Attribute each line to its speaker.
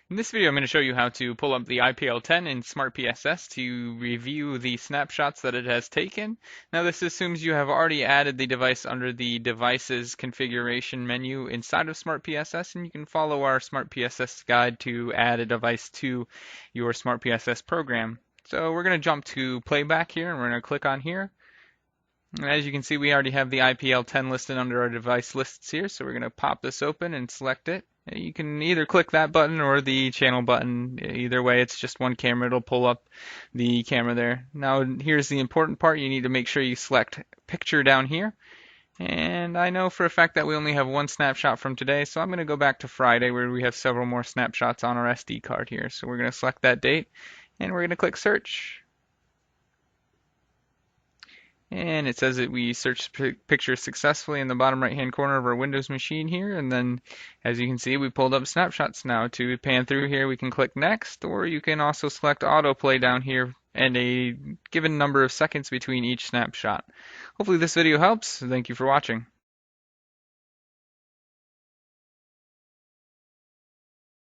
Speaker 1: In this video, I'm going to show you how to pull up the IPL10 in SmartPSS to review the snapshots that it has taken. Now, this assumes you have already added the device under the Devices configuration menu inside of SmartPSS, and you can follow our SmartPSS guide to add a device to your SmartPSS program. So we're going to jump to playback here, and we're going to click on here. And as you can see, we already have the IPL10 listed under our device lists here, so we're going to pop this open and select it. You can either click that button or the channel button. Either way, it's just one camera. It'll pull up the camera there. Now, here's the important part. You need to make sure you select picture down here. And I know for a fact that we only have one snapshot from today, so I'm going to go back to Friday where we have several more snapshots on our SD card here. So we're going to select that date, and we're going to click search. And it says that we searched pictures successfully in the bottom right hand corner of our Windows machine here. And then as you can see, we pulled up snapshots now. To pan through here, we can click next, or you can also select autoplay down here and a given number of seconds between each snapshot. Hopefully this video helps. Thank you for watching.